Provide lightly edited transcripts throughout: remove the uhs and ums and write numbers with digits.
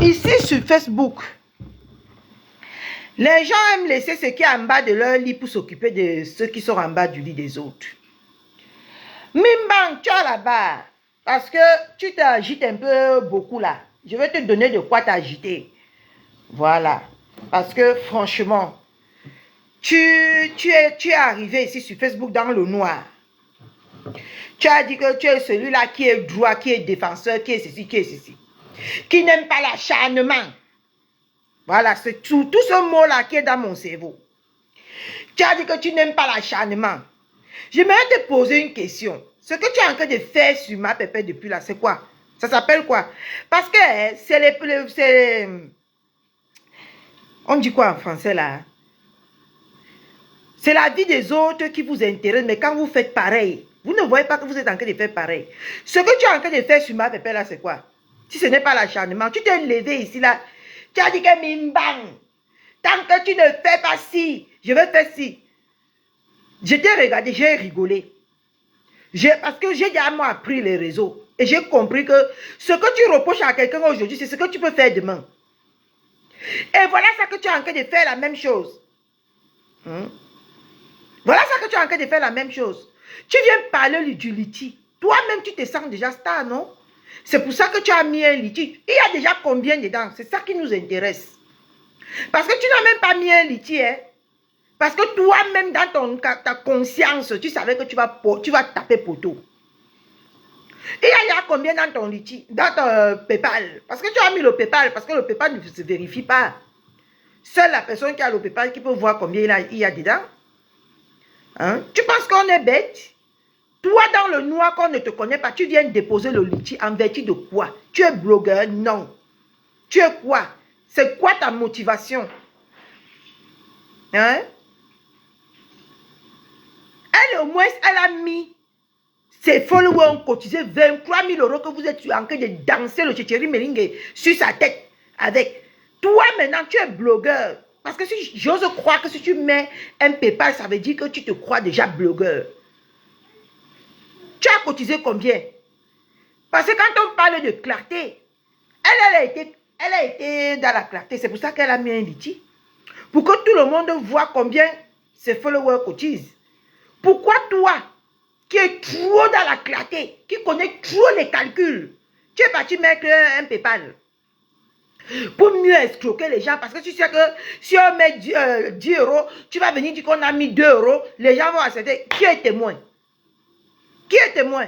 Ici sur Facebook, les gens aiment laisser ce qui est en bas de leur lit pour s'occuper de ceux qui sont en bas du lit des autres. Mimbang, tu as là-bas, parce que tu t'agites un peu beaucoup là. Je vais te donner de quoi t'agiter. Voilà. Parce que franchement, tu es arrivé ici sur Facebook dans le noir. Tu as dit que tu es celui-là qui est droit, qui est défenseur, qui est ceci, qui est ceci. Qui n'aime pas l'acharnement. Voilà, c'est tout ce mot-là qui est dans mon cerveau. Tu as dit que tu n'aimes pas l'acharnement. J'aimerais te poser une question. Ce que tu es en train de faire sur ma pépé depuis là, c'est quoi? Ça s'appelle quoi? Parce que c'est on dit quoi en français là? C'est la vie des autres qui vous intéresse, mais quand vous faites pareil, vous ne voyez pas que vous êtes en train de faire pareil. Ce que tu es en train de faire sur ma pépé là, c'est quoi? Si ce n'est pas l'acharnement, tu t'es levé ici là, tu as dit que mimbang, tant que tu ne fais pas ci, je vais faire ci. Je t'ai regardé, j'ai rigolé. Parce que j'ai déjà moi appris les réseaux et j'ai compris que ce que tu reproches à quelqu'un aujourd'hui, c'est ce que tu peux faire demain. Et voilà ça que tu es en train de faire la même chose. Voilà ça que tu es en train de faire la même chose. Tu viens parler du litige. Toi-même, tu te sens déjà star, non? C'est pour ça que tu as mis un litige. Il y a déjà combien dedans? C'est ça qui nous intéresse. Parce que tu n'as même pas mis un litige. Hein? Parce que toi-même, dans ta conscience, tu savais que tu vas taper poteau. Il y a combien dans ton litige? Dans ton PayPal? Parce que tu as mis le PayPal. Parce que le PayPal ne se vérifie pas. Seule la personne qui a le PayPal qui peut voir combien il y a dedans. Hein? Tu penses qu'on est bête? Toi, dans le noir qu'on ne te connaît pas, tu viens déposer le litige en vertu de quoi? Tu es blogueur? Non. Tu es quoi? C'est quoi ta motivation? Hein? Elle, au moins, elle a mis ses followers ont cotisé 23 000 € que vous êtes en train de danser le tchétchéri merengue sur sa tête avec. Toi, maintenant, tu es blogueur. Parce que si j'ose croire que si tu mets un PayPal, ça veut dire que tu te crois déjà blogueur. Tu as cotisé combien? Parce que quand on parle de clarté, elle a été dans la clarté. C'est pour ça qu'elle a mis un litige. Pour que tout le monde voit combien ses followers cotisent. Pourquoi toi, qui es trop dans la clarté, qui connais trop les calculs, tu es parti mettre un PayPal pour mieux escroquer les gens? Parce que tu sais que si on met 10 €, tu vas venir dire qu'on a mis 2 €, les gens vont accepter. Qui est témoin? Qui est témoin?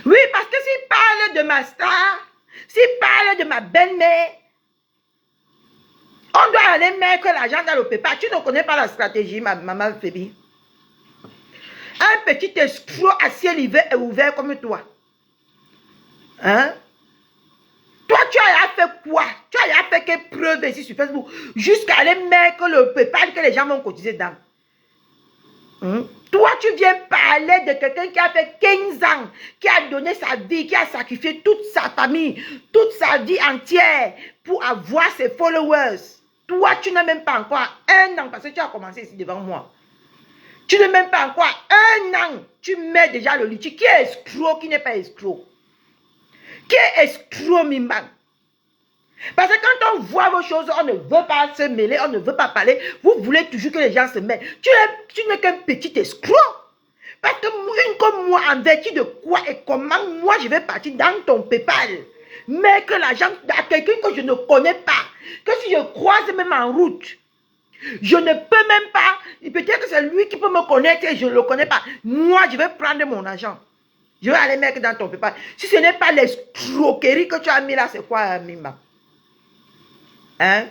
Oui, parce que s'il parle de ma star, s'il parle de ma belle-mère, on doit aller mettre l'argent dans le PayPal. Tu ne connais pas la stratégie, maman Fébi. Un petit escroc à ciel ouvert comme toi. Hein? Toi, tu as fait quoi? Tu as fait quelle preuve ici sur Facebook? Jusqu'à aller mettre le PayPal que les gens vont cotiser dedans. Toi, tu viens parler de quelqu'un qui a fait 15 ans, qui a donné sa vie, qui a sacrifié toute sa famille, toute sa vie entière pour avoir ses followers. Toi, tu n'as même pas encore 1 an, parce que tu as commencé ici devant moi. Tu n'as même pas encore 1 an. Tu mets déjà le litige. Qui est escroc, qui n'est pas escroc? Qui est escroc, Mimban? Parce que quand on voit vos choses, on ne veut pas se mêler, on ne veut pas parler. Vous voulez toujours que les gens se mêlent. Tu n'es qu'un petit escroc. Parce que une comme moi, en vertu de quoi et comment moi je vais partir dans ton PayPal, mais que l'argent à quelqu'un que je ne connais pas, que si je croise même en route, je ne peux même pas, peut-être que c'est lui qui peut me connaître et je ne le connais pas. Moi, je vais prendre mon argent. Je vais aller mettre dans ton PayPal. Si ce n'est pas l'escroquerie que tu as mis là, c'est quoi, Mimba? Hein?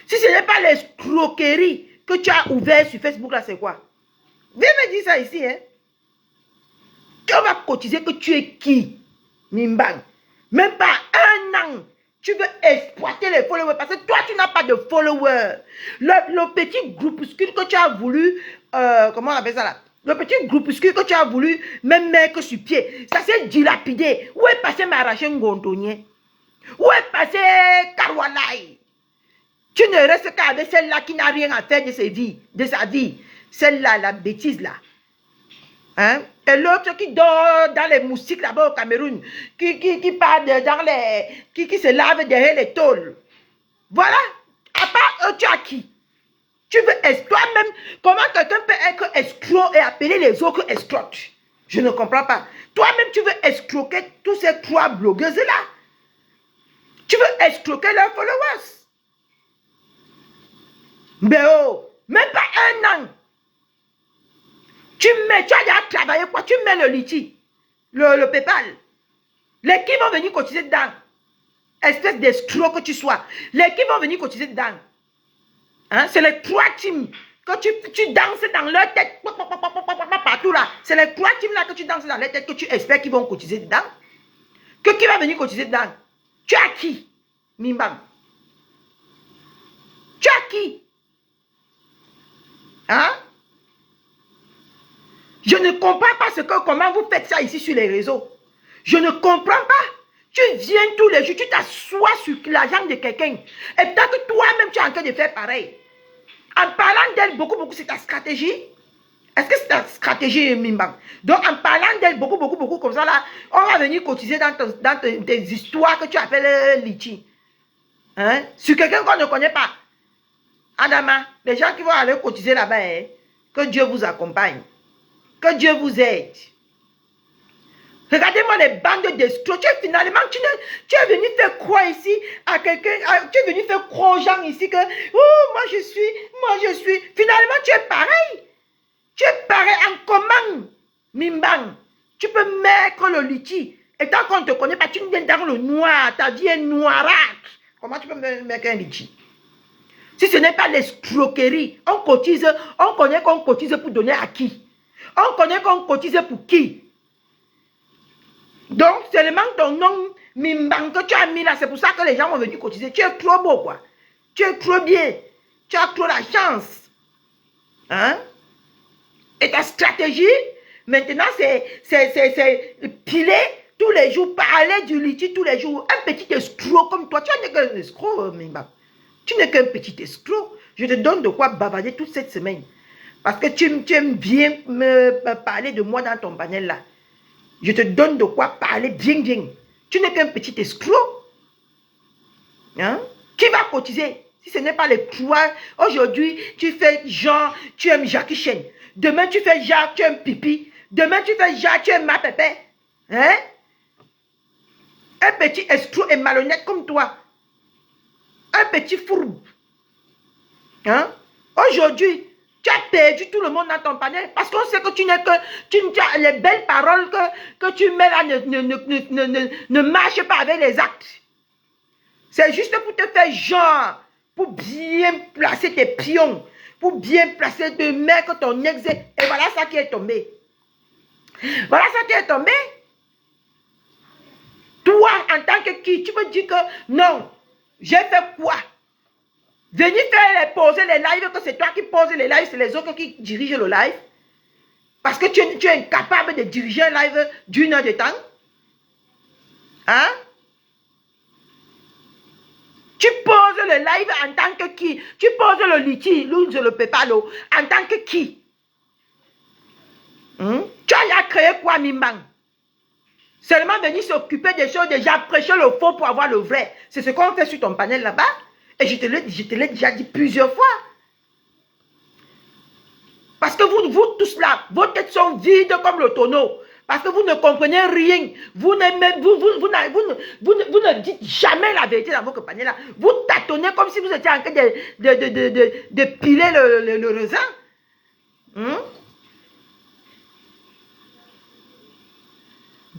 Si ce n'est pas l'escroquerie que tu as ouvert sur Facebook là, c'est quoi? Viens me dire ça ici, hein? Tu vas cotiser que tu es qui? Mimbang. Même pas 1 an. Tu veux exploiter les followers parce que toi, tu n'as pas de followers. Le petit groupuscule que tu as voulu, comment on appelle ça là? Le petit groupuscule que tu as voulu même mettre sur pied, ça s'est dilapidé. Où est passé Maraché Ngondonien? Où est passé Karwalai? Tu ne restes qu'avec celle-là qui n'a rien à faire de sa vie. Celle-là, la bêtise là. Hein? Et l'autre qui dort dans les moustiques là-bas au Cameroun, qui part dans les... Qui se lave derrière les tôles. Voilà. À part eux, tu as qui? Tu veux toi-même, comment quelqu'un peut être escroc et appeler les autres escrocs? Je ne comprends pas. Toi-même, tu veux escroquer tous ces trois blogueuses-là. Tu veux escroquer leurs followers. Mais oh, même pas un an. Tu as déjà travaillé quoi? Tu mets le litchi, le PayPal. Les qui vont venir cotiser dedans? Espèce d'escroc que tu sois. Les qui vont venir cotiser dedans? Hein? C'est les trois teams que tu danses dans leur tête partout là. C'est les trois teams là que tu danses dans leur tête que tu espères qu'ils vont cotiser dedans. Que qui va venir cotiser dedans? Tu as qui? Mimbam. Tu as qui? Hein? Je ne comprends pas comment vous faites ça ici sur les réseaux. Je ne comprends pas. Tu viens tous les jours, tu t'assois sur la jambe de quelqu'un. Et peut-être que toi-même, tu es en train de faire pareil. En parlant d'elle, beaucoup, c'est ta stratégie. Est-ce que c'est ta stratégie, Mimbam? Donc, en parlant d'elle, beaucoup, comme ça, là, on va venir cotiser dans tes histoires que tu appelles litchi. Hein? Sur quelqu'un qu'on ne connaît pas. Adama, les gens qui vont aller cotiser là-bas, hein, que Dieu vous accompagne. Que Dieu vous aide. Regardez-moi les bandes d'escrocs. Finalement, tu es venu faire quoi ici à quelqu'un? Tu es venu faire croire aux gens ici que, oh, moi je suis. Finalement, tu es pareil. Tu es pareil en commande. Mimbang. Tu peux mettre le litchi. Et tant qu'on ne te connaît pas, tu viens dans le noir. Ta vie est noirâtre. Comment tu peux mettre un litchi? Si ce n'est pas l'escroquerie, on connaît qu'on cotise pour donner à qui? On connaît qu'on cotise pour qui? Donc, seulement ton nom, Mimbang, que tu as mis là, c'est pour ça que les gens vont venir cotiser. Tu es trop beau, quoi. Tu es trop bien. Tu as trop la chance. Hein? Et ta stratégie, maintenant, c'est piler tous les jours, parler du litchi tous les jours. Un petit escroc comme toi. Tu n'es qu'un escroc, Mimbang. Tu n'es qu'un petit escroc. Je te donne de quoi bavarder toute cette semaine. Parce que tu aimes bien me parler de moi dans ton panel là. Je te donne de quoi parler bien. Tu n'es qu'un petit escroc. Hein? Qui va cotiser? Si ce n'est pas les trois. Aujourd'hui, tu fais genre, tu aimes Jackie Chan. Demain, tu fais genre, tu aimes Pipi. Demain, tu fais genre, tu aimes ma pépé. Hein? Un petit escroc et malhonnête comme toi. Un petit fourbe. Hein? Aujourd'hui, tu as perdu tout le monde dans ton panel parce qu'on sait que tu n'es que... les belles paroles que tu mets là ne marchent pas avec les actes. C'est juste pour te faire genre, pour bien placer tes pions, pour bien placer de mettre ton ex. Et voilà ça qui est tombé. Voilà ça qui est tombé. Toi, en tant que qui, tu me dis que non, j'ai fait quoi? Venir faire poser les lives, que c'est toi qui poses les lives, c'est les autres qui dirigent le live. Parce que tu es incapable de diriger un live d'une heure de temps. Hein? Tu poses le live en tant que qui? Tu poses le litchi, le PayPal, en tant que qui? Tu as créé quoi, Mimbang? Seulement venir s'occuper des choses, déjà prêcher le faux pour avoir le vrai. C'est ce qu'on fait sur ton panel là-bas. Et je te l'ai déjà dit plusieurs fois. Parce que vous tous là, vos têtes sont vides comme le tonneau. Parce que vous ne comprenez rien. Vous ne dites jamais la vérité dans votre panier là. Vous tâtonnez comme si vous étiez en train de piler le raisin.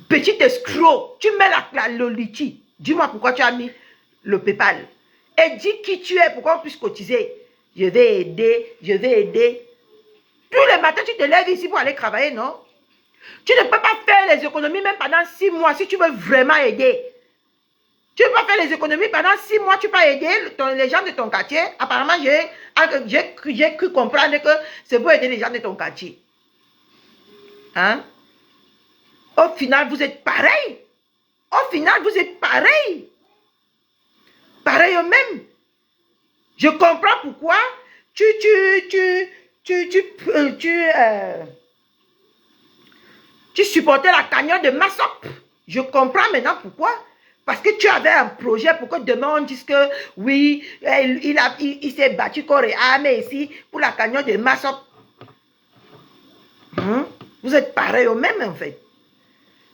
Petit escroc, tu mets le litchi. Dis-moi pourquoi tu as mis le PayPal. Et dis qui tu es pour qu'on puisse cotiser. Je vais aider. Tous les matins, tu te lèves ici pour aller travailler, non? Tu ne peux pas faire les économies même pendant 6 mois si tu veux vraiment aider. Tu ne peux pas faire les économies pendant 6 mois, tu peux aider les gens de ton quartier. Apparemment, j'ai cru comprendre que c'est pour aider les gens de ton quartier. Hein? Au final, vous êtes pareil. Pareil eux-mêmes. Je comprends pourquoi Tu supportais la cagnotte de Massop. Je comprends maintenant pourquoi. Parce que tu avais un projet pour que demain on dise que oui, il s'est battu corps et âme ici pour la cagnotte de Massop. Vous êtes pareil au même en fait.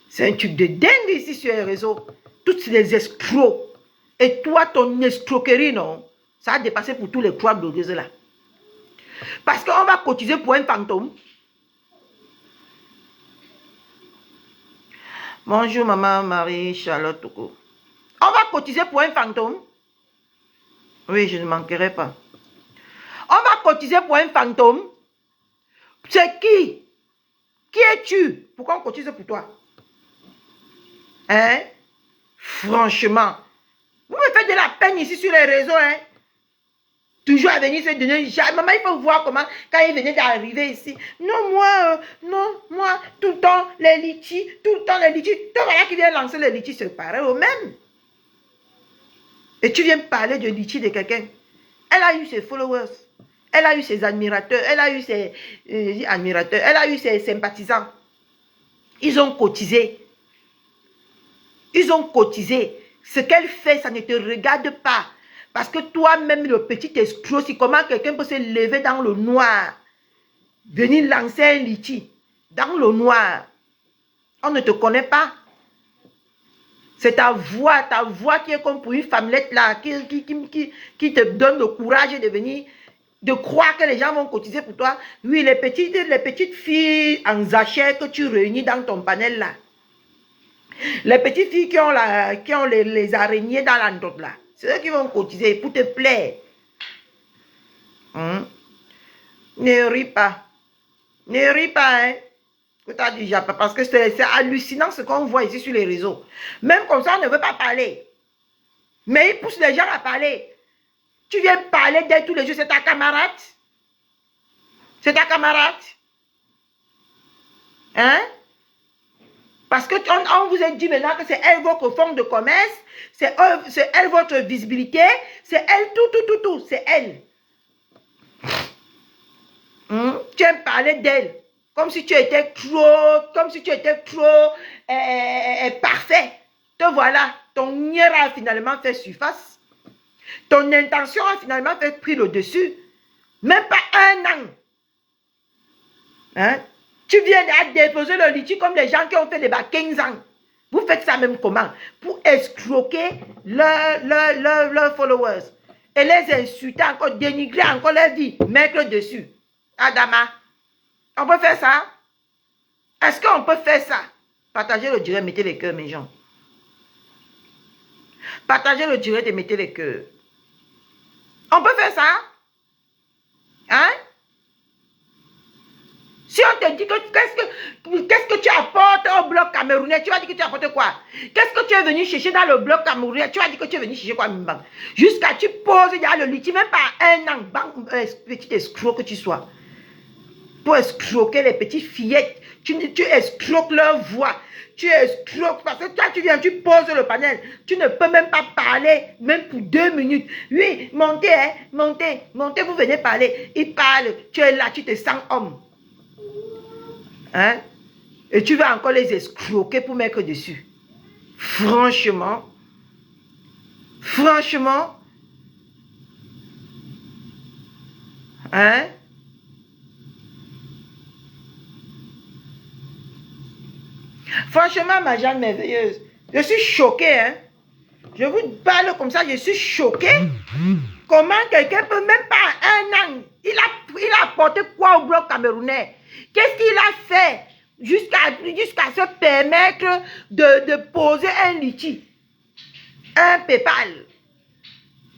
C'est un truc de dingue ici sur les réseaux. Toutes les escrocs. Et toi, ton escroquerie, non? Ça a dépassé pour tous les 3 blogueuses là. Parce qu'on va cotiser pour un fantôme. Bonjour maman Marie Charlotte Toko. On va cotiser pour un fantôme. Oui, je ne manquerai pas. On va cotiser pour un fantôme. C'est qui? Qui es-tu? Pourquoi on cotise pour toi? Hein? Franchement. Vous me faites de la peine ici sur les réseaux, hein? Toujours à venir se donner. Maman, il faut voir comment, quand il venait d'arriver ici. Non, moi, tout le temps, les litchis, tout le temps, les litchis. Toi, voilà qui vient lancer les litchis, c'est pareil au même. Et tu viens parler de litchis de quelqu'un. Elle a eu ses followers. Elle a eu ses admirateurs. Elle a eu ses admirateurs. Elle a eu ses sympathisants. Ils ont cotisé. Ils ont cotisé. Ce qu'elle fait, ça ne te regarde pas. Parce que toi-même, le petit escroc, si comment quelqu'un peut se lever dans le noir, venir lancer un litchi dans le noir, on ne te connaît pas. C'est ta voix qui est comme pour une femmelette là, qui te donne le courage de venir, de croire que les gens vont cotiser pour toi. Oui, les petites filles en sachet que tu réunis dans ton panel là. Les petites filles qui ont les araignées dans la note là. C'est eux qui vont cotiser pour te plaire. Ne ris pas. Ne ris pas, hein. Parce que c'est hallucinant ce qu'on voit ici sur les réseaux. Même comme ça, on ne veut pas parler. Mais ils poussent les gens à parler. Tu viens parler d'elle tous les jours, c'est ta camarade. C'est ta camarade. Hein? Parce qu'on vous a dit maintenant que c'est elle votre fonds de commerce, c'est elle votre visibilité, c'est elle tout, c'est elle. Tu aimes parler d'elle, comme si tu étais trop parfait. Te voilà, ton nier a finalement fait surface. Ton intention a finalement fait pris le dessus. Même pas 1 an. Hein? Tu viens à déposer le litige comme les gens qui ont fait des 15 ans. Vous faites ça même comment? Pour escroquer leurs followers. Et les insulter encore, dénigrer encore leur vie. Mettre dessus. Adama, on peut faire ça? Est-ce qu'on peut faire ça? Partagez le direct, mettez les cœurs, mes gens. Partagez le direct et mettez les cœurs. On peut faire ça? Hein? Si on te dit que qu'est-ce que tu apportes au bloc camerounais, tu vas dire que tu apportes quoi? Qu'est-ce que tu es venu chercher dans le bloc camerounais? Tu vas dire que tu es venu chercher quoi? Jusqu'à tu poses dans le litige, même pas 1 an, petit escroc que tu sois. Pour escroquer les petites fillettes, tu escroques leur voix. Tu escroques parce que toi tu viens, tu poses le panel. Tu ne peux même pas parler, même pour 2 minutes. Oui, montez, hein, montez, vous venez parler. Il parle, tu es là, tu te sens homme. Hein? Et tu vas encore les escroquer pour mettre dessus. Franchement. Hein? Franchement, ma Jeanne merveilleuse, je suis choquée, hein? Je vous parle comme ça, je suis choquée. Comment quelqu'un peut même pas 1 an, il a apporté quoi au bloc camerounais? Qu'est-ce qu'il a fait jusqu'à se permettre de poser un litige? Un PayPal.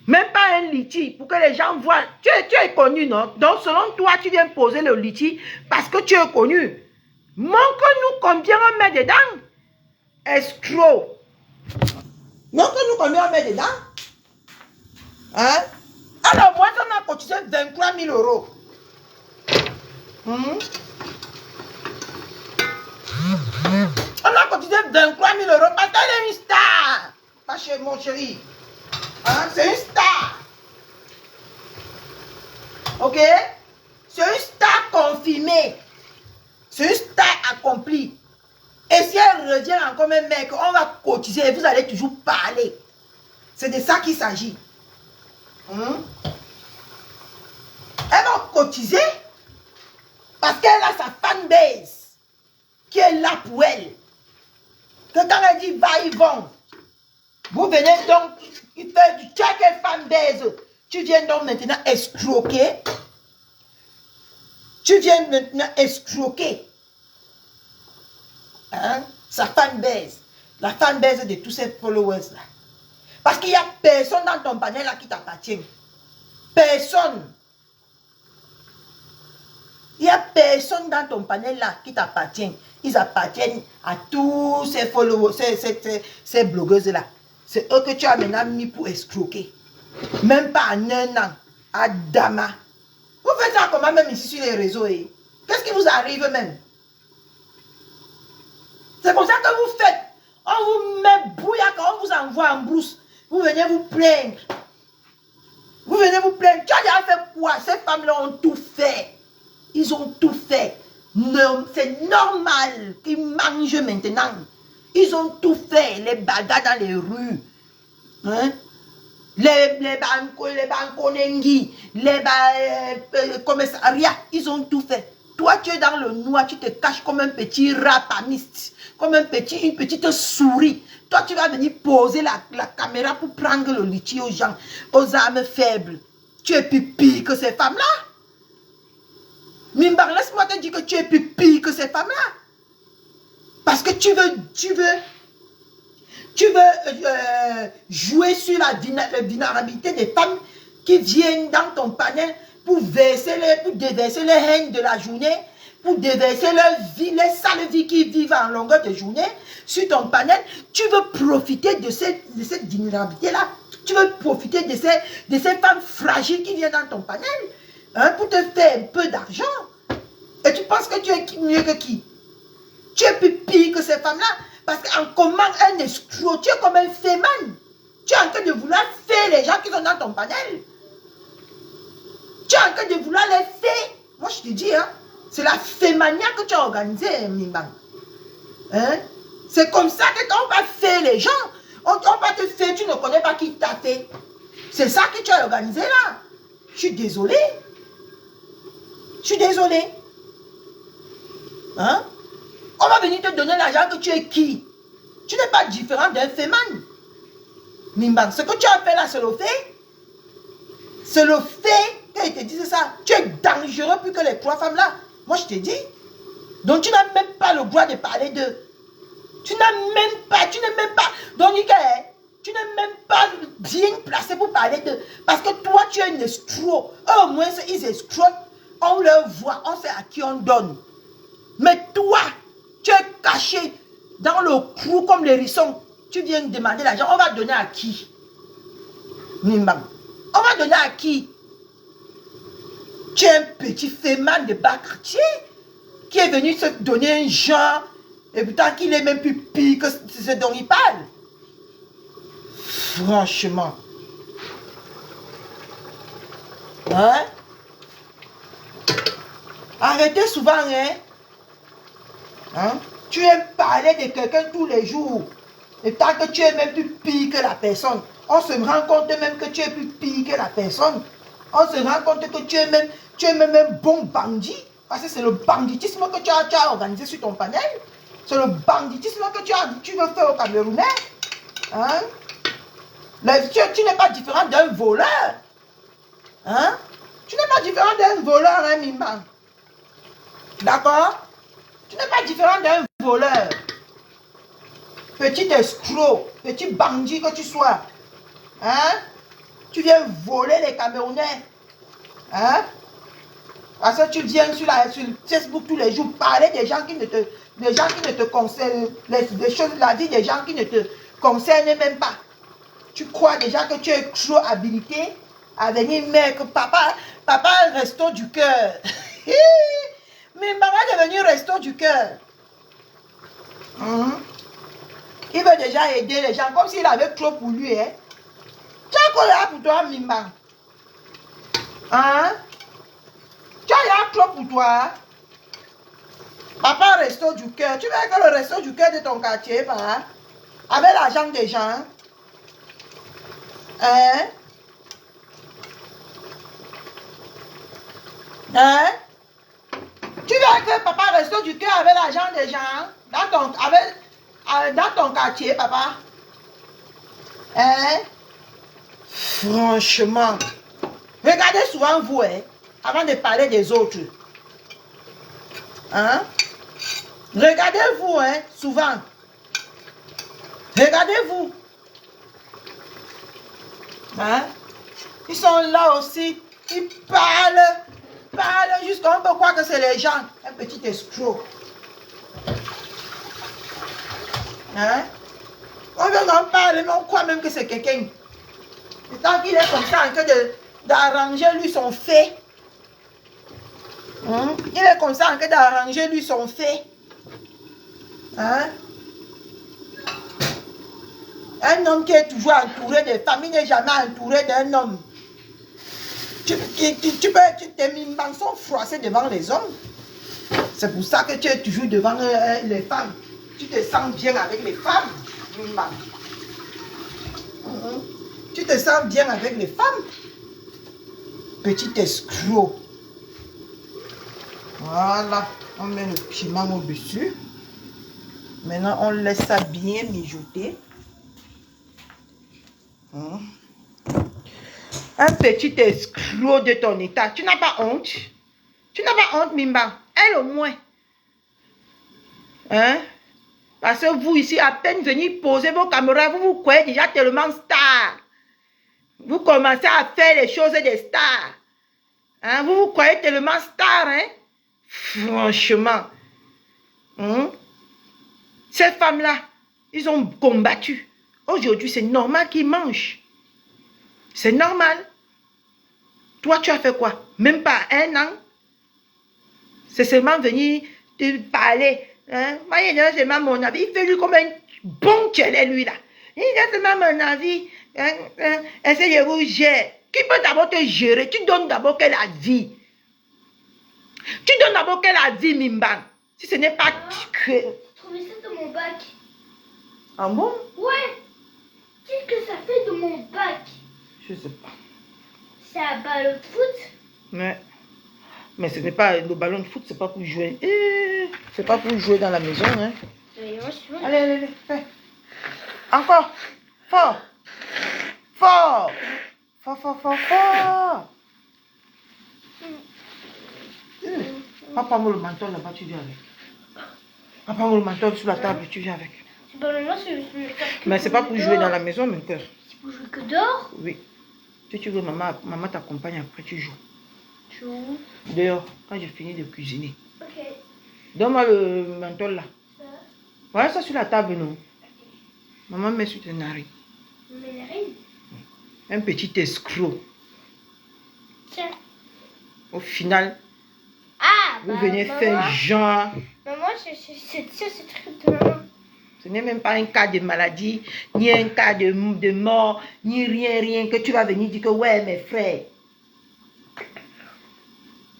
Même pas un litige pour que les gens voient. Tu es connu, non? Donc, selon toi, tu viens poser le litige parce que tu es connu. Montre-nous combien on met dedans. Escroc. Montre-nous combien on met dedans. Hein? Alors, moi, on a cotisé 23 000 euros. On a cotisé 23 000 euros parce qu'elle est une star. Pas chez mon chéri. Hein? C'est une star. Ok? C'est une star confirmée. C'est une star accomplie. redevient encore même mec, on va cotiser et vous allez toujours parler. C'est de ça qu'il s'agit. Elle va cotiser parce qu'elle a sa fanbase qui est là pour elle. Que quand elle dit va, ils vont. Vous venez donc, il fait du check et fanbase. Tu viens donc maintenant escroquer. Tu viens maintenant escroquer. Hein? Sa fanbase. La fanbase de tous ces followers là. Parce qu'il n'y a personne dans ton panel là qui t'appartient. Personne. Il n'y a personne dans ton panel là qui t'appartient. Ils appartiennent à tous ces followers, ces blogueuses là. C'est eux que tu as maintenant mis pour escroquer. Même pas en un an. À Dama. Vous faites ça comment même ici sur les réseaux? Eh? Qu'est-ce qui vous arrive même? C'est comme ça que vous faites. On vous met bouillac, on vous envoie en brousse. Vous venez vous plaindre. Vous venez vous plaindre. Tu as déjà fait quoi? Ces femmes-là ont tout fait. Ils ont tout fait. C'est normal qu'ils mangent maintenant. Ils ont tout fait. Les bagarres dans les rues. Hein? Les banconengis, les commissariats, ils ont tout fait. Toi, tu es dans le noir, tu te caches comme un petit rapamiste, comme une petite souris. Toi, tu vas venir poser la caméra pour prendre le litchi aux gens, aux âmes faibles. Tu es plus pire que ces femmes-là. Mimbar, laisse-moi te dire que tu es plus pire que ces femmes-là. Parce que tu veux jouer sur la vulnérabilité des femmes qui viennent dans ton panel pour déverser les haines de la journée, pour déverser leur vie, les sales vies qu'ils vivent en longueur de journée sur ton panel. Tu veux profiter de cette vulnérabilité-là. Tu veux profiter de ces femmes fragiles qui viennent dans ton panel, hein, pour te faire un peu d'argent. Et tu penses que tu es mieux que qui? Tu es plus pire que ces femmes-là. Parce qu'en comment un escroc, tu es comme un féman. Tu es en train de vouloir faire les gens qui sont dans ton panel. Tu es en train de vouloir les faire. Moi, je te dis, hein, c'est la fémania que tu as organisée, Mimbang. Hein? C'est comme ça qu'on va faire les gens. On va te faire, tu ne connais pas qui t'a fait. C'est ça que tu as organisé là. Je suis désolée. Je suis désolée. Hein? On va venir te donner l'argent que tu es qui? Tu n'es pas différent d'un féman. Mimbang, ce que tu as fait là, c'est le fait. C'est le fait qu'ils te disent ça. Tu es dangereux plus que les trois femmes là. Moi, je te dis. Donc, tu n'as même pas le droit de parler d'eux. Tu n'es même pas. Donc, tu n'es même pas bien placé pour parler d'eux. Parce que toi, tu es un escroc. Eux, au moins, ils escroquent. On leur voit, on sait à qui on donne. Mais toi, tu es caché dans le trou comme les hérissons. Tu viens demander l'argent. On va donner à qui? Mimbang. On va donner à qui? Tu es un petit féman de bas quartier qui est venu se donner un genre et pourtant qu'il est même plus pire que ce dont il parle. Franchement. Hein? Arrêtez souvent, hein? Hein? Tu aimes parler de quelqu'un tous les jours. Et tant que tu es même plus pire que la personne, on se rend compte même que tu es plus pire que la personne. On se rend compte que tu es même un bon bandit. Parce que c'est le banditisme que tu as organisé sur ton panel. C'est le banditisme que tu veux faire au Camerounais. Hein? Tu n'es pas différent d'un voleur. Hein? Tu n'es pas différent d'un voleur, hein, Mimbang? D'accord? Tu n'es pas différent d'un voleur. Petit escroc, petit bandit que tu sois. Hein? Tu viens voler les Camerounais. Hein? Parce que tu viens sur Facebook tous les jours parler des gens qui ne te concernent, des choses, la vie des gens qui ne te concernent même pas. Tu crois déjà que tu es trop habilité à venir mettre papa resto du cœur. Mais maman est devenu resto du cœur. Il veut déjà aider les gens comme s'il avait trop pour lui. Hein? Tu as quoi là pour toi, Mimba? Hein? Tu as là trop pour toi. Papa resto. resto du cœur. Tu veux que le resto du cœur de ton quartier, va? Avec l'argent des gens. Hein? Hein? Tu veux que papa resto du cœur avec l'argent des gens dans ton quartier, papa? Hein? Franchement. Regardez souvent vous, hein, avant de parler des autres. Hein? Regardez-vous, hein, souvent. Regardez-vous. Hein? Ils sont là aussi. Ils parlent jusqu'à on peut croire que c'est les gens. Un petit escroc. Hein? On vient d'en parler, mais on croit même que c'est quelqu'un. Et tant qu'il est comme ça, en train d'arranger lui son fait. Hein? Il est comme ça, en train d'arranger lui son fait. Hein? Un homme qui est toujours entouré de femmes, il n'est jamais entouré d'un homme. Tes mimbans sont froissés devant les hommes. C'est pour ça que tu es toujours devant les femmes. Tu te sens bien avec les femmes. Tu te sens bien avec les femmes. Petit escroc. Voilà. On met le piment au-dessus. Maintenant, on laisse ça bien mijoter. Un petit escroc de ton état. Tu n'as pas honte? Tu n'as pas honte, Mimba? Elle au moins. Hein? Parce que vous ici, à peine venir poser vos caméras, vous vous croyez déjà tellement star. Vous commencez à faire les choses des stars. Hein? Vous vous croyez tellement star, hein? Franchement. Ces femmes-là, ils ont combattu. Aujourd'hui, c'est normal qu'ils mangent. C'est normal. Toi, tu as fait quoi? Même pas un an. C'est seulement venir te parler. Hein? Moi, il a seulement mon avis. Il fait lui comme un bon tchelé, lui, là. Il a seulement mon avis. Essayez de vous gérer. Qui peut d'abord te gérer? Tu donnes d'abord quelle avis? Tu donnes d'abord quelle avis, Mimban? Si ce n'est pas... J'ai trouvé ça dans mon bac. Ah bon? Ouais. Qu'est-ce que ça fait de mon bac? Je sais pas. C'est un ballon de foot? Mais ce n'est pas le ballon de foot, c'est pas pour jouer. C'est pas pour jouer dans la maison, hein. Allez, fais. Encore. Fort. Fort. Fort. Papa, moi le menton là-bas, tu viens avec. Papa, moi le menton sur la table, tu viens avec. Ce ballon-là, c'est... Mais c'est pas pour jouer dans la maison, mon cœur. C'est pour jouer que dehors? Oui. Si tu veux, maman t'accompagne après, tu joues. Tu joues? Dehors, quand j'ai fini de cuisiner. Ok. Donne-moi le menton là. Ça? Voilà ça sur la table, non? Maman met sur tes narines. Mes narines? Un petit escroc. Tiens. Au final, vous Bah, venez maman, faire genre. Maman, c'est très bien. Ce n'est même pas un cas de maladie, ni un cas de mort, ni rien que tu vas venir dire que ouais, mes frères.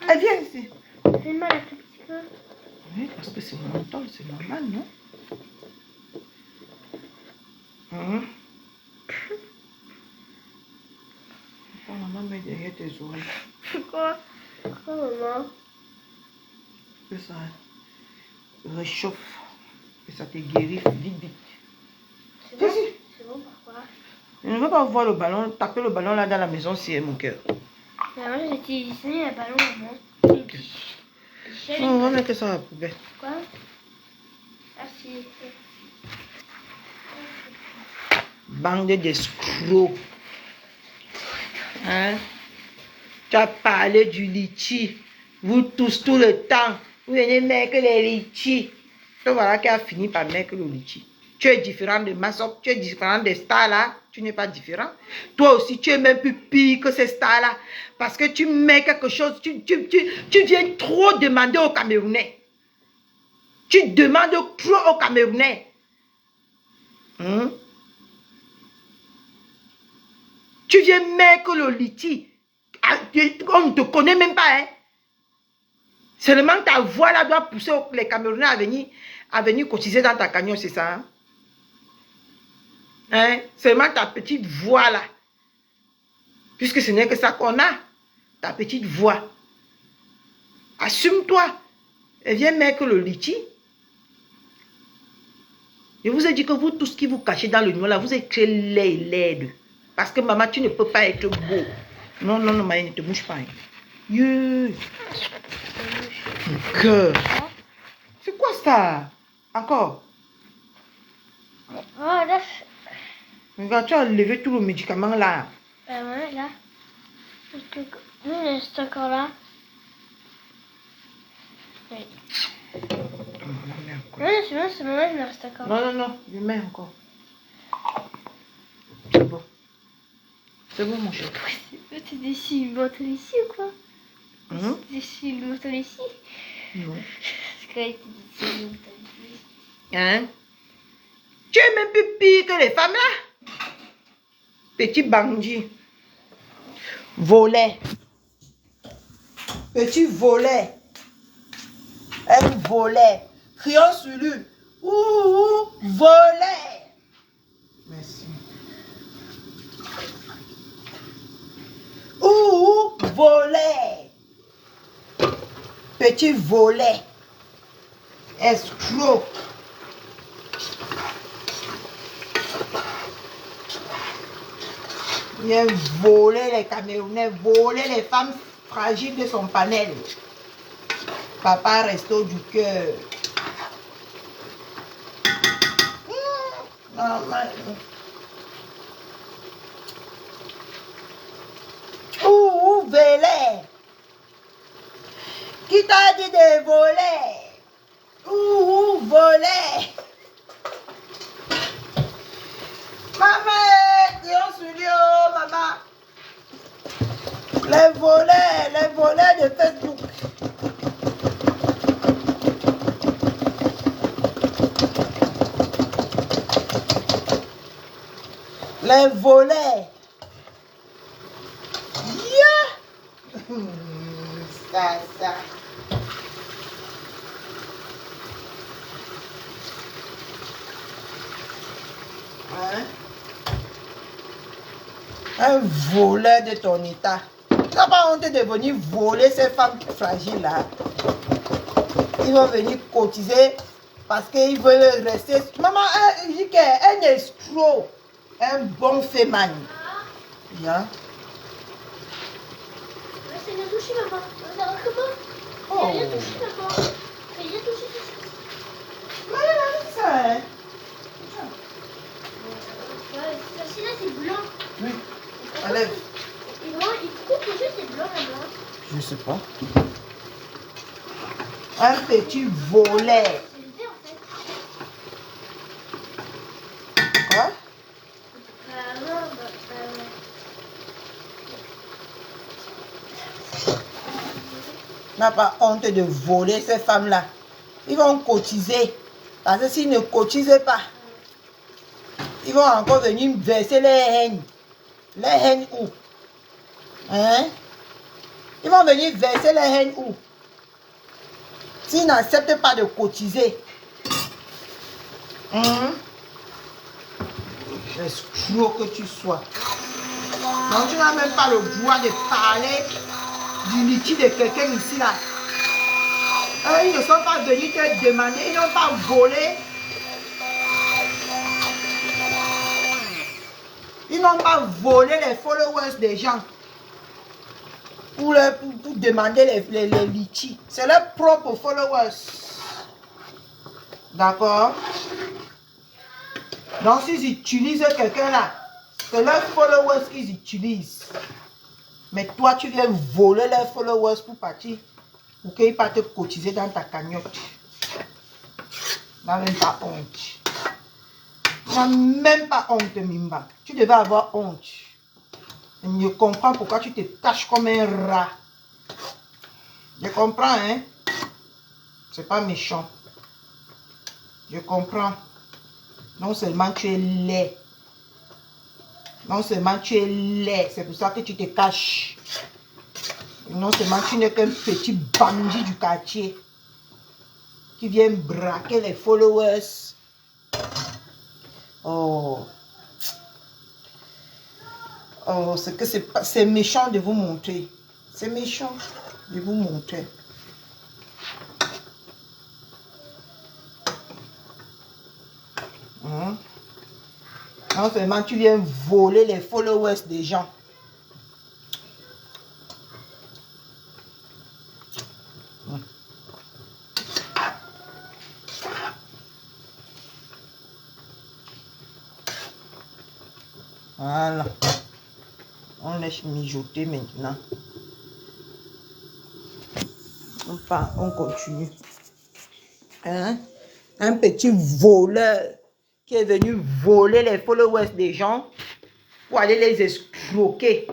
Viens ici. J'ai mal un tout petit peu. Oui, parce que c'est mon menton, c'est normal, non? Maman met derrière tes oreilles. Pourquoi? Pourquoi, maman? Que ça réchauffe. Que ça te guérit vite. C'est bon? C'est bon, pourquoi? Je ne veux pas voir le ballon, taper le ballon là dans la maison si mon cœur. Maman, j'ai utilisé un ballon, maman. On va mettre ça à la poubelle. Quoi? Merci. Bande d'escrocs. Hein? Tu as parlé du litchi. Vous tous, tout le temps. Vous venez mettre les litchis. Donc voilà qui a fini par mettre le litchi. Tu es différent de Massop, tu es différent des stars là. Tu n'es pas différent. Toi aussi, tu es même plus pire que ces stars là. Parce que tu mets quelque chose, tu viens trop demander aux Camerounais. Tu demandes trop aux Camerounais. Tu viens mettre le litchi. On ne te connaît même pas, hein. Seulement ta voix là doit pousser les Camerounais à venir cotiser dans ta cagnotte, c'est ça? Hein? Seulement ta petite voix là. Puisque ce n'est que ça qu'on a. Ta petite voix. Assume-toi. Et viens mettre le litchi. Je vous ai dit que vous, tout ce qui vous cachez dans le noir là, vous êtes très laid. Parce que maman, tu ne peux pas être beau. Non, non, non, Maï, ne te bouge pas. Mon cœur. C'est quoi ça? Encore? Oh, là. Regarde, tu as levé tout le médicament là. Ouais, là. C'est encore là. Oui. Non, c'est bon, il me reste encore. Non, non, non, je mets encore. C'est bon. C'est bon, mon chéri. Tu dessines une moto ici ou quoi? Tu dessines une moto ici? Non. Parce que tu dessines une moto ici. Hein? Tu es même plus pire que les femmes là. Petit bandit. Volet. Petit volet. Un volet. Crions sur lui. Ouh, volet. Merci. Ouh, volet. Petit volet. Escroc. Il a volé les Camerounais, volé les femmes fragiles de son panel. Papa resto du cœur. Ouh, volé. Qui t'a dit de voler? Ouh, volé. Maman, Dion Sulio, maman. Les volets de Facebook. Les volets. Yeah. Ça. Hein? Un voleur de ton état. Tu n'as pas honte de venir voler ces femmes fragiles là. Ils vont venir cotiser parce qu'ils veulent rester. Maman, elle dit qu'elle est escroc. Un bon féman. Bien. C'est bien touché, maman. Regarde comment. Oh. C'est bien touché, maman. C'est bien touché. Ça, hein? Celui-là, c'est blanc. Oui. Allez. Et moi, il coupe juste c'est blanc là-bas. Je sais pas. Un petit volet. C'est le vert en fait. Quoi? N'a pas honte de voler ces femmes-là. Ils vont cotiser. Parce que s'ils ne cotisent pas, ils vont encore venir verser les haines. Les haines où? Hein? Ils vont venir verser les haines où? S'ils n'acceptent pas de cotiser. Escroc que tu sois. Donc tu n'as même pas le droit de parler du litige de quelqu'un ici là. Ils ne sont pas venus te demander, ils n'ont pas volé. Ils n'ont pas volé les followers des gens pour demander les litiges. C'est leurs propres followers. D'accord? Donc s'ils utilisent quelqu'un là, c'est leurs followers qu'ils utilisent. Mais toi, tu viens voler leurs followers pour partir, pour qu'ils partent te cotiser dans ta cagnotte. Tu n'as même pas honte. Tu n'as même pas honte, Mimba. Tu devais avoir honte. Je comprends pourquoi tu te caches comme un rat. Je comprends, hein? C'est pas méchant. Je comprends. Non seulement tu es laid. Non seulement tu es laid, c'est pour ça que tu te caches. Non seulement tu n'es qu'un petit bandit du quartier qui vient braquer les followers. Oh. Oh, c'est méchant de vous montrer. C'est méchant de vous montrer. Non seulement tu viens voler les followers des gens. Voilà. On laisse mijoter maintenant. On continue. Hein? Un petit voleur qui est venu voler les followers des gens pour aller les escroquer.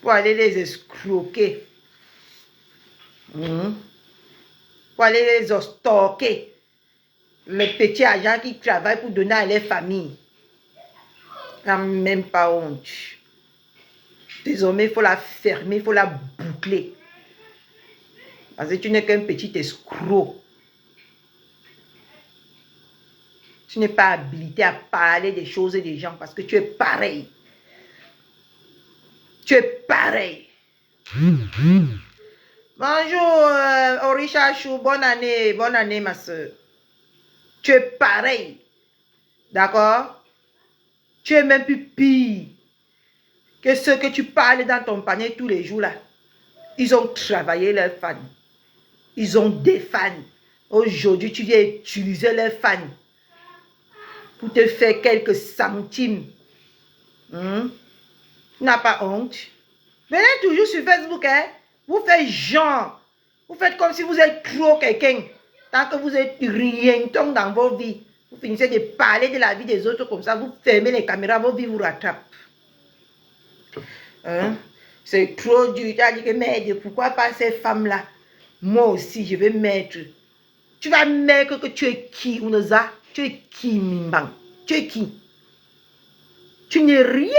Pour aller les escroquer. Pour aller les stalker. Les petits agents qui travaillent pour donner à les familles. Quand même pas honte. Désormais, il faut la fermer, il faut la boucler. Parce que tu n'es qu'un petit escroc. Tu n'es pas habilité à parler des choses et des gens parce que tu es pareil. Tu es pareil. Bonjour, Orisha Chou, bonne année ma soeur. Tu es pareil. D'accord? Tu es même plus pire que ceux que tu parles dans ton panier tous les jours là. Ils ont travaillé leurs fans. Ils ont des fans. Aujourd'hui, tu viens utiliser leurs fans pour te faire quelques centimes. Tu n'as pas honte. Venez toujours sur Facebook, hein? Vous faites genre. Vous faites comme si vous êtes trop quelqu'un. Tant que vous êtes rien dans vos vies. Vous finissez de parler de la vie des autres comme ça. Vous fermez les caméras, vos vies vous rattrapent. C'est trop dur. Tu as dit que merde, pourquoi pas ces femmes-là? Moi aussi, je vais mettre. Tu vas mettre que tu es qui, Unoza? Tu es qui, Mimbang? Tu es qui? Tu n'es rien.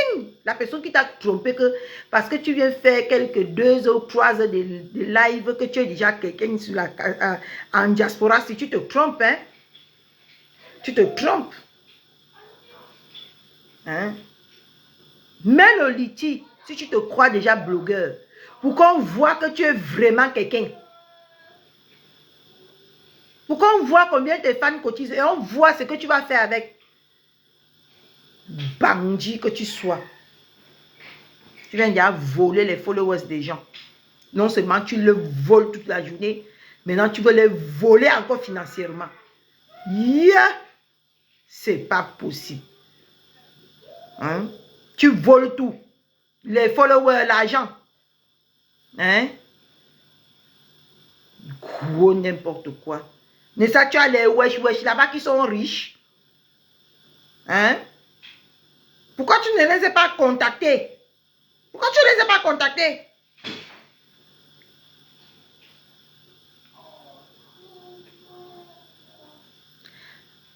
La personne qui t'a trompé que parce que tu viens faire quelques 2 ou 3 heures de live, que tu es déjà quelqu'un sur en diaspora, si tu te trompes, hein? Tu te trompes. Hein? Mets le liti si tu te crois déjà blogueur. Pour qu'on voit que tu es vraiment quelqu'un. Pour qu'on voit combien tes fans cotisent et on voit ce que tu vas faire avec. Bandit que tu sois. Tu viens déjà voler les followers des gens. Non seulement tu le voles toute la journée, maintenant tu veux les voler encore financièrement. C'est pas possible. Hein? Tu voles tout. Les followers, l'argent. Hein? Gros n'importe quoi. Mais ça, tu as les wesh là-bas qui sont riches. Hein? Pourquoi tu ne les as pas contactés? Pourquoi tu ne les as pas contactés?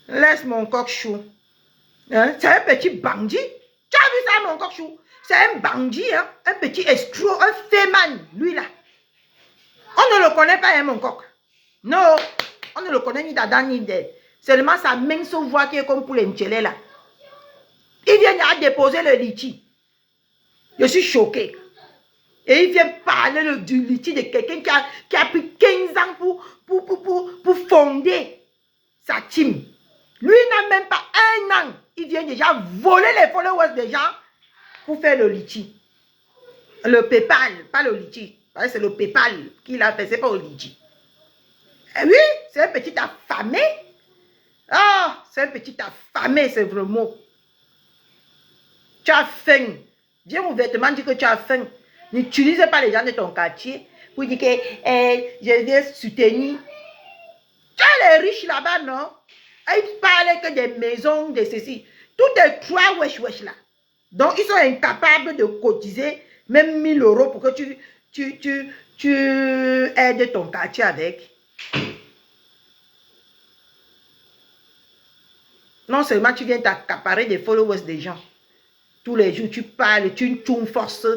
Laisse mon coq chou. Hein? C'est un petit bandit. Tu as vu ça, mon coq chou? C'est un bandit, hein? Un petit escroc, un féman, lui là. On ne le connaît pas, hein, mon coq. Non, on ne le connaît ni d'Adam ni d'elle. Seulement sa mince voix qui est comme pour les mtchelés là. Il vient à déposer le litchi. Je suis choqué. Et il vient parler du litchi de quelqu'un qui a pris 15 ans pour fonder sa team. Lui n'a même pas 1 an. Il vient déjà voler les followers des gens pour faire le litchi. Le PayPal, pas le litchi. C'est le PayPal qu'il a fait, c'est pas le litchi. Et oui, c'est un petit affamé. Ah, c'est un petit affamé, c'est vraiment. Tu as faim. Viens ouvertement dire que tu as faim. N'utilise pas les gens de ton quartier pour dire que je viens soutenir. Tu as les riches là-bas, non? Ils parlent que des maisons, de ceci. Tout est 3 wesh là. Donc, ils sont incapables de cotiser même 1000 € pour que tu aides ton quartier avec. Non seulement tu viens t'accaparer des followers des gens. Tous les jours, tu parles, tu forces.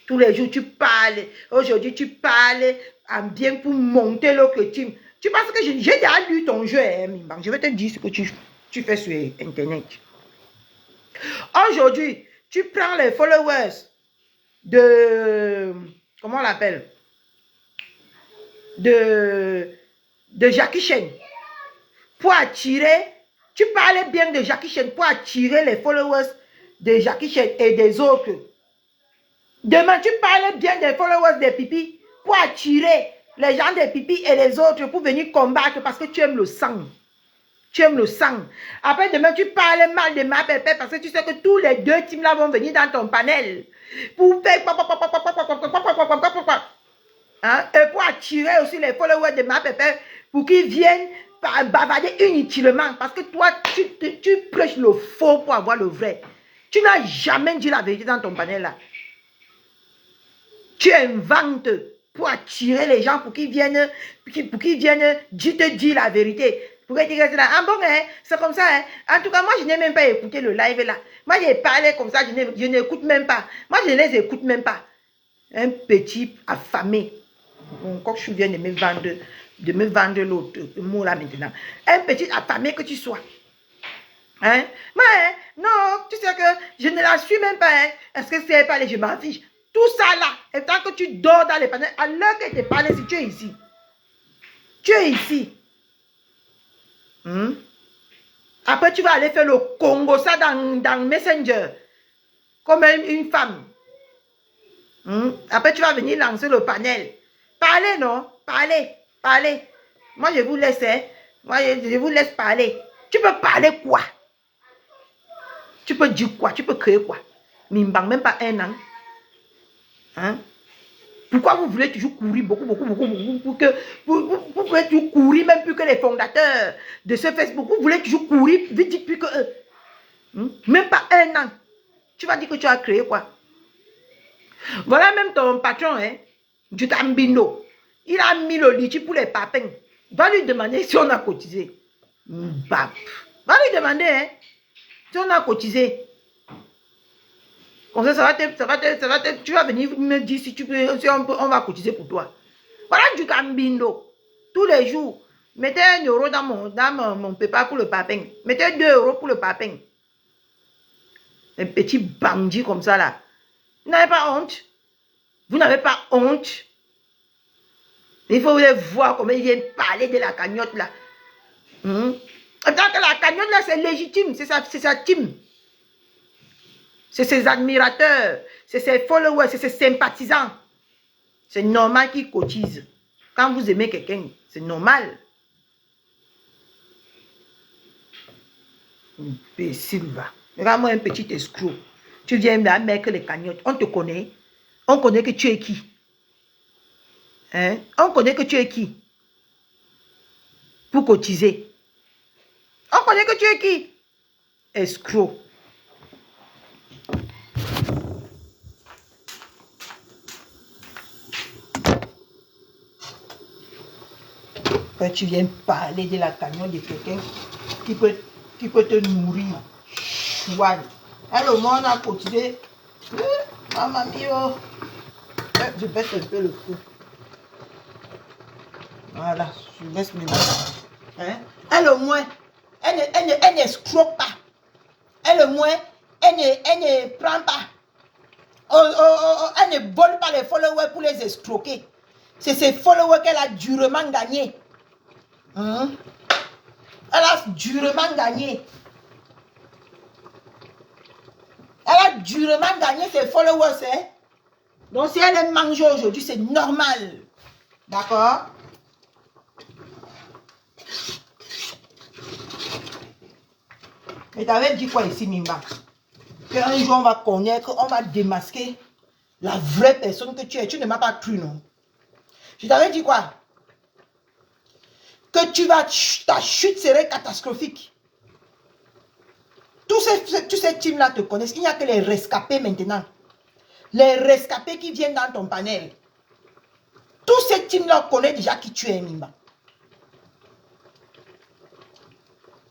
Tous les jours, tu parles. Aujourd'hui, tu parles en bien pour monter l'autre team. Tu penses que j'ai déjà lu ton jeu, hein, Mimba. Je vais te dire ce que tu fais sur Internet. Aujourd'hui, tu prends les followers de... Comment on l'appelle? De Jackie Chan. Pour attirer... Tu parles bien de Jackie Chan pour attirer les followers de Jackie Chan et des autres. Demain, tu parles bien des followers des pipis pour attirer les gens des pipis et les autres pour venir combattre parce que tu aimes le sang. Tu aimes le sang. Après, demain, tu parles mal de ma pépé parce que tu sais que tous les deux teams là vont venir dans ton panel. Pour faire... Hein? Et pour attirer aussi les followers de ma pépé pour qu'ils viennent bavarder inutilement. Parce que toi, tu prêches le faux pour avoir le vrai. Tu n'as jamais dit la vérité dans ton panel là. Tu inventes pour attirer les gens pour qu'ils viennent, te dire la vérité. Pour qu'ils disent là, ah bon, hein, c'est comme ça. Hein. En tout cas, moi, je n'ai même pas écouté le live là. Moi, j'ai parlé comme ça, je n'écoute même pas. Moi, je ne les écoute même pas. Un petit affamé. Encore je viens de me vendre l'autre mot là maintenant. Un petit affamé que tu sois. Hein? Mais non, tu sais que je ne la suis même pas. Hein? Est-ce que c'est pas les je m'en fiche? Tout ça là, et tant que tu dors dans les panels, à l'heure que tu parles, si tu es ici. Tu es ici. Après, tu vas aller faire le Congo, ça dans Messenger, comme une femme. Après, tu vas venir lancer le panel. Parlez, non? Parlez, parlez. Moi, je vous laisse, hein? Moi, je vous laisse parler. Tu peux parler quoi? Tu peux dire quoi? Tu peux créer quoi? Mimbang, même pas un an. Hein? Pourquoi vous voulez toujours courir beaucoup pour que vous voulez toujours courir même plus que les fondateurs de ce Facebook? Vous voulez toujours courir vite plus que eux? Même pas un an. Tu vas dire que tu as créé quoi? Voilà même ton patron, hein, du Tambino. Il a mis le litige pour les papins. Va lui demander si on a cotisé. Va lui demander, hein, si on a cotisé. Comme ça, tu vas venir me dire si tu peux, si on va cotiser pour toi. Voilà du Gambino. Tous les jours, mettez 1 euro dans mon PayPal pour le papin. Mettez 2 euros pour le papin. Un petit bandit comme ça là. Vous n'avez pas honte? Vous n'avez pas honte? Il faut les voir comment ils viennent parler de la cagnotte là. Tant que la cagnotte là c'est légitime, c'est sa team. C'est ses admirateurs, c'est ses followers, c'est ses sympathisants. C'est normal qu'ils cotisent. Quand vous aimez quelqu'un, c'est normal. Imbécile, va. Regarde-moi un petit escroc. Tu viens là mettre les cagnottes. On te connaît. On connaît que tu es qui. Hein? On connaît que tu es qui. Pour cotiser. On connaît que tu es qui. Escroc. Quand tu viens parler de la cagnotte de quelqu'un qui peut te nourrir. Chouane. Alors, moi, on a cotisé. Maman mia. Je baisse un peu le feu. Voilà, je baisse maintenant. Hein? Elle au moins, elle n'escroque pas. Elle au moins, elle ne prend pas. Elle ne vole pas les followers pour les escroquer. C'est ces followers qu'elle a durement gagnés. Elle a durement gagné. Elle a durement gagné ses followers. Hein? Donc si elle mange aujourd'hui, c'est normal. D'accord? Et t'avais dit quoi ici, Mimba? Qu'un jour on va connaître, on va démasquer la vraie personne que tu es. Tu ne m'as pas cru, non? Je t'avais dit quoi? Que ta chute serait catastrophique. Tous ces teams-là te connaissent. Il n'y a que les rescapés maintenant. Les rescapés qui viennent dans ton panel. Tous ces teams-là connaissent déjà qui tu es, Mimba.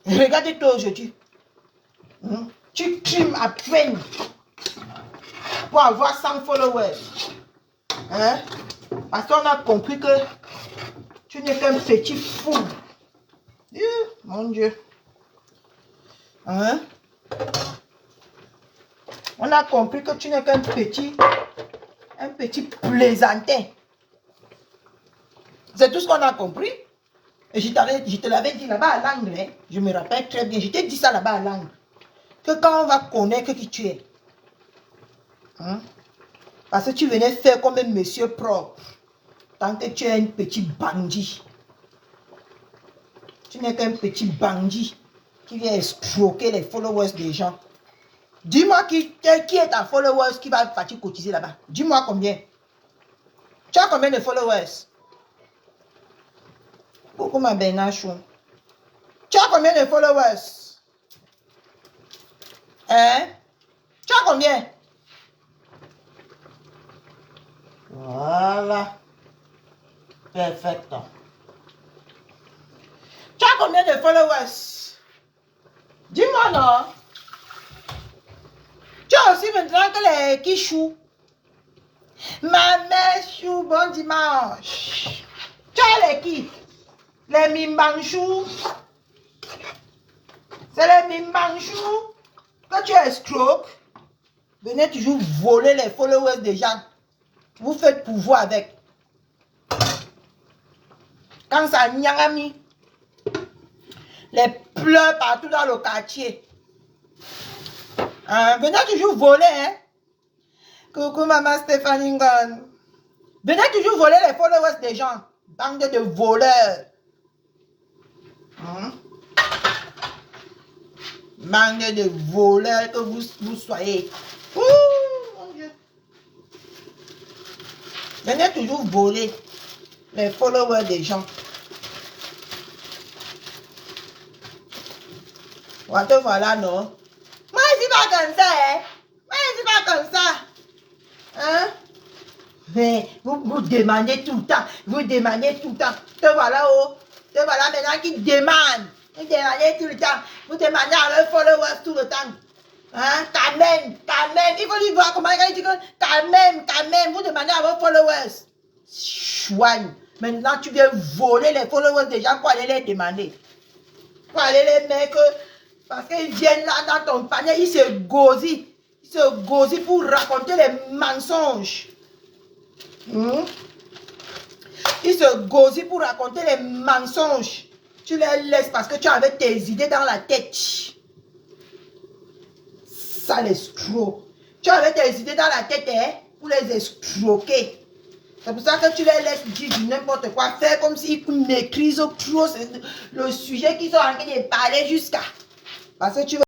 Regardez-toi aujourd'hui. Tu crimes à peine. pour avoir 100 followers. Hein? Parce qu'on a compris que tu n'es qu'un petit fou. Mon Dieu. Hein? On a compris que tu n'es qu'un petit plaisantin. C'est tout ce qu'on a compris. Et je te l'avais dit là-bas à l'anglais. Je me rappelle très bien. Je t'ai dit ça là-bas à l'anglais. Que quand on va connaître qui tu es. Hein? Parce que tu venais faire comme un monsieur propre. Tant que tu es un petit bandit. Tu n'es qu'un petit bandit qui vient escroquer les followers des gens. Dis-moi qui est ta followers qui va partir cotiser là-bas. Dis-moi combien. Tu as combien de followers? Beaucoup ma benachou. Tu as combien de followers? Hein? Tu as combien? Voilà. Perfect. Tu as combien de followers? Dis-moi non. Tu as aussi maintenant que les quichous. Ma mère chou, bon dimanche. Tu as les qui? Les mimbanchous. C'est les mimbanchous que tu escroques. Venez toujours voler les followers des gens. Vous faites pouvoir avec. Quand ça nyangami, les pleurs partout dans le quartier. Hein? Venez toujours voler, hein? Coucou maman Stéphanie Ngon. Venez toujours voler les followers des gens. Bande de voleurs. Hein? Bande de voleurs que vous soyez. Ouh, mon Dieu. Venez toujours voler les followers des gens. Voilà, non? Moi, je suis pas comme ça, hein? Moi, je suis pas comme ça. Hein? Mais vous demandez tout le temps. Vous demandez tout le temps. Te voilà, oh. Te voilà maintenant qui demande. Vous demandez tout le temps. Vous demandez à leurs followers tout le temps. Hein? Quand même. Il faut lui voir comment il dit que quand même. Vous demandez à vos followers. Chouane. Maintenant, tu viens voler les followers des gens pour aller les demander. Pour aller les mettre. Parce qu'ils viennent là dans ton panier. Ils se gosent. Ils se gosent pour raconter les mensonges. Ils se gosent pour raconter les mensonges. Tu les laisses parce que tu avais tes idées dans la tête. Ça l'escroc. Tu avais tes idées dans la tête, hein, pour les escroquer. C'est pour ça que tu les laisses dire n'importe quoi. Faire comme s'ils maîtrisent trop le sujet qu'ils sont en train de parler jusqu'à. Parce que tu veux